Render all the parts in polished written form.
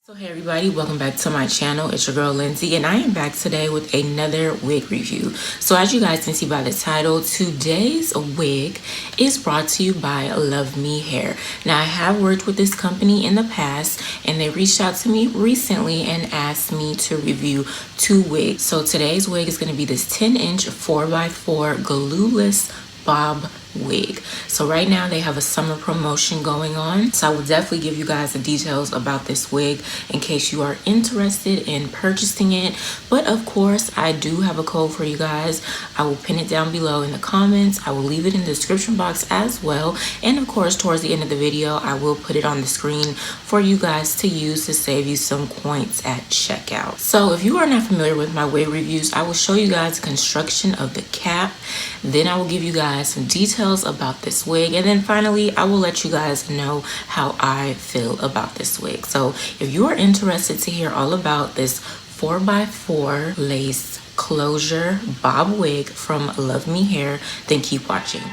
So hey everybody, welcome back to my channel. It's your girl Lindsay and I am back today with another wig review. So as you guys can see by the title, today's wig is brought to you by LUVME Hair. Now I have worked with this company in the past and they reached out to me recently and asked me to review two wigs. So today's wig is going to be this 10-inch 4x4 glueless bob wig. So right now they have a summer promotion going on, so I will definitely give you guys the details about this wig in case you are interested in purchasing it. But of course I do have a code for you guys. I will pin it down below in the comments. I will leave it in the description box as well, and of course towards the end of the video I will put it on the screen for you guys to use to save you some points at checkout. So if you are not familiar with my wig reviews, I will show you guys the construction of the cap, then I will give you guys some details about this wig, and then finally I will let you guys know how I feel about this wig. So if you are interested to hear all about this 4x4 lace closure bob wig from LUVME Hair, then keep watching.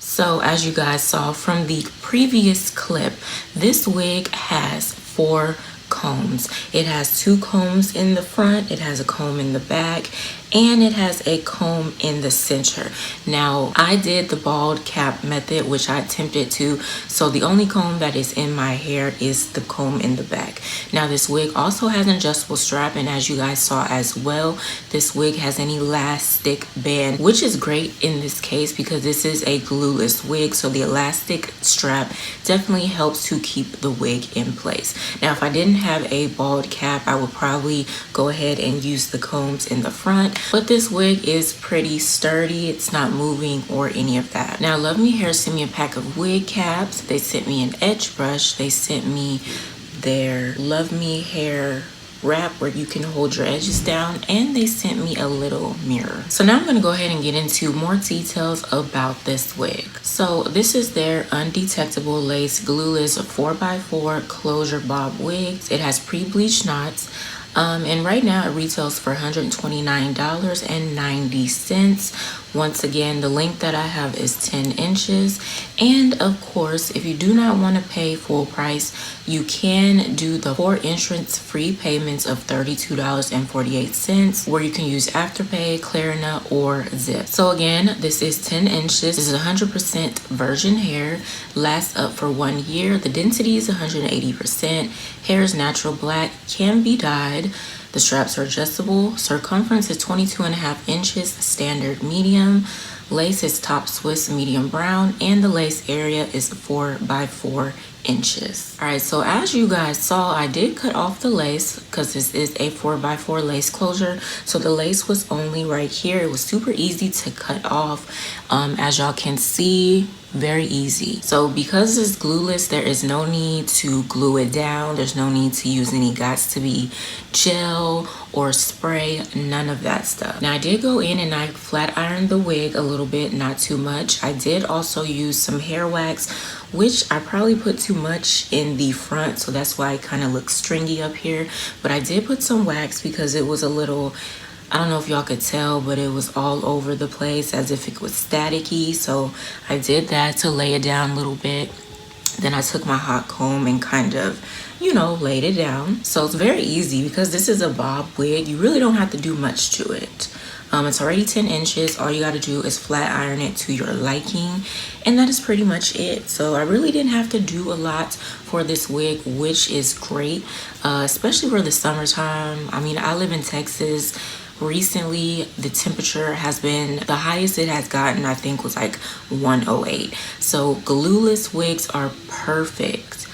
So as you guys saw from the previous clip, this wig has 4 combs. It has 2 combs in the front, it has a comb in the back, and it has a comb in the center. Now I did the bald cap method, which I attempted to, so the only comb that is in my hair is the comb in the back. Now this wig also has an adjustable strap, and as you guys saw as well, this wig has an elastic band, which is great in this case because this is a glueless wig, so the elastic strap definitely helps to keep the wig in place. Now if I didn't have a bald cap, I would probably go ahead and use the combs in the front, but this wig is pretty sturdy. It's not moving or any of that. Now LUVME Hair sent me a pack of wig caps. They sent me an edge brush. They sent me their LUVME Hair wrap where you can hold your edges down, and they sent me a little mirror. So now I'm going to go ahead and get into more details about this wig. So this is their undetectable lace glueless 4x4 closure bob wigs. It has pre-bleached knots. And right now it retails for $129.90, Once again, the length that I have is 10 inches. And of course, if you do not want to pay full price, you can do the 4 entrance free payments of $32.48, where you can use Afterpay, Klarna, or Zip. So again, this is 10 inches. This is 100% virgin hair, lasts up for 1 year. The density is 180%. Hair is natural black, can be dyed. The straps are adjustable. Circumference is 22.5 inches, standard medium. Lace is top Swiss medium brown, and the lace area is 4 by 4 inches. All right, so as you guys saw, I did cut off the lace because this is a 4 by 4 lace closure. So the lace was only right here. It was super easy to cut off. As y'all can see, very easy. So because it's glueless, there is no need to glue it down. There's no need to use any Gots to Be gel or spray, none of that stuff. Now I did go in and I flat ironed the wig a little bit, not too much. I did also use some hair wax, which I probably put too much in the front, so that's why it kind of looks stringy up here. But I did put some wax because it was a little, I don't know if y'all could tell, but it was all over the place as if it was staticky. So I did that to lay it down a little bit. Then I took my hot comb and kind of, you know, laid it down. So it's very easy because this is a bob wig. You really don't have to do much to it. It's already 10 inches. All you got to do is flat iron it to your liking, and that is pretty much it. So I really didn't have to do a lot for this wig, which is great, especially for the summertime. I mean, I live in Texas. Recently, the temperature has been, the highest it has gotten, I think, was like 108. So glueless wigs are perfect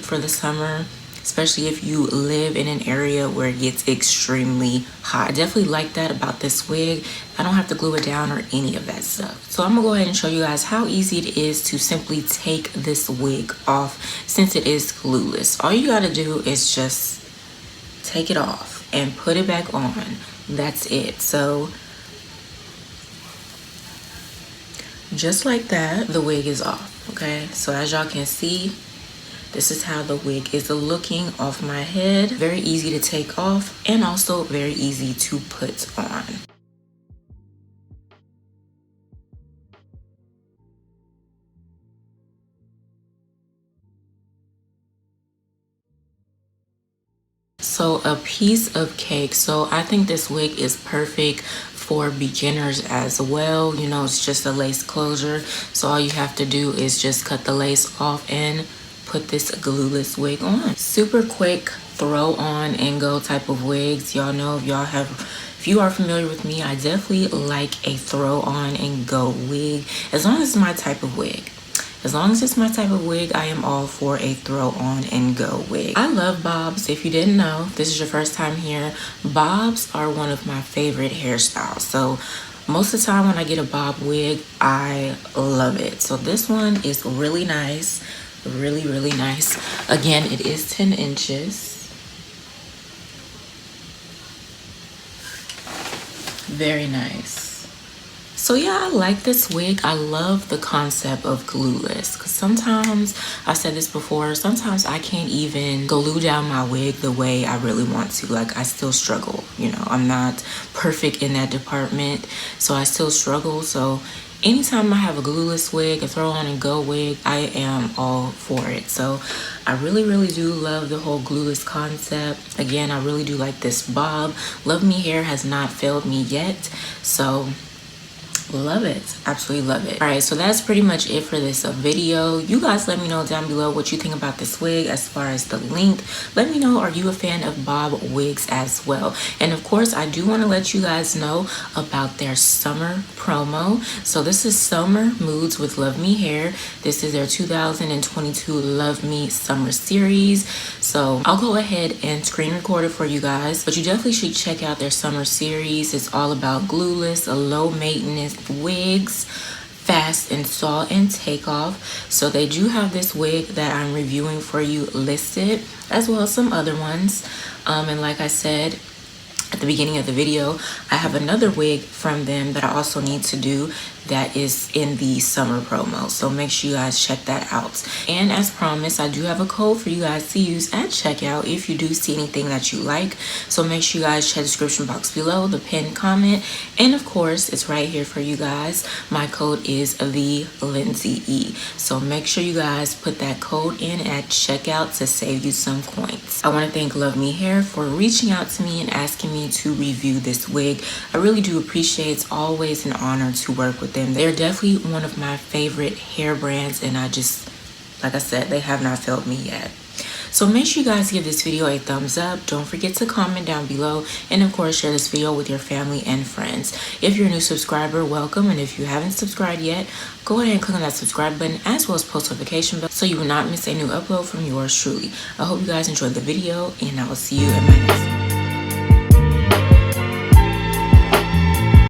for the summer, especially if you live in an area where it gets extremely hot. I definitely like that about this wig. I don't have to glue it down or any of that stuff. So I'm gonna go ahead and show you guys how easy it is to simply take this wig off since it is glueless. All you gotta do is just take it off and put it back on. That's it. So just like that, the wig is off. Okay, so as y'all can see, this is how the wig is looking off my head. Very easy to take off and also very easy to put on. So a piece of cake. So I think this wig is perfect for beginners as well. You know, it's just a lace closure. So all you have to do is just cut the lace off and put this glueless wig on. Super quick throw on and go type of wigs. Y'all know, if you are familiar with me, I definitely like a throw on and go wig, as long as it's my type of wig. As long as it's my type of wig, I am all for a throw on and go wig. I love bobs. If you didn't know, if this is your first time here, bobs are one of my favorite hairstyles. So most of the time when I get a bob wig, I love it. So this one is really nice. Really nice. Again, it is 10 inches. Very nice. So yeah, I like this wig. I love the concept of glueless, because sometimes, I said this before, sometimes I can't even glue down my wig the way I really want to. Like, I still struggle, you know, I'm not perfect in that department, so I still struggle. So anytime I have a glueless wig, a throw on and go wig, I am all for it. So I really do love the whole glueless concept. Again, I really do like this bob. Love Me hair has not failed me yet, so love it, absolutely love it. All right, so that's pretty much it for this video. You guys let me know down below what you think about this wig as far as the length. Let me know, are you a fan of bob wigs as well? And of course, I do want to let you guys know about their summer promo. So this is Summer Moods with Love Me Hair. This is their 2022 Love Me Summer Series. So I'll go ahead and screen record it for you guys, but you definitely should check out their summer series. It's all about glueless, low maintenance wigs, fast install and take off. So they do have this wig that I'm reviewing for you listed, as well as some other ones. And like I said at the beginning of the video, I have another wig from them that I also need to do. that is in the summer promo. So make sure you guys check that out. And as promised, I do have a code for you guys to use at checkout if you do see anything that you like. So make sure you guys check the description box below, the pinned comment, and of course it's right here for you guys. My code is the Lindsay. So make sure you guys put that code in at checkout to save you some coins. I want to thank LUVME Hair for reaching out to me and asking me to review this wig. I really do appreciate it. It's always an honor to work with them. They're definitely one of my favorite hair brands, and I just, like I said, they have not failed me yet. So make sure you guys give this video a thumbs up. Don't forget to comment down below, and of course share this video with your family and friends. If you're a new subscriber, welcome, and if you haven't subscribed yet, go ahead and click on that subscribe button as well as post notification bell so you will not miss a new upload from yours truly. I hope you guys enjoyed the video, and I will see you in my next video.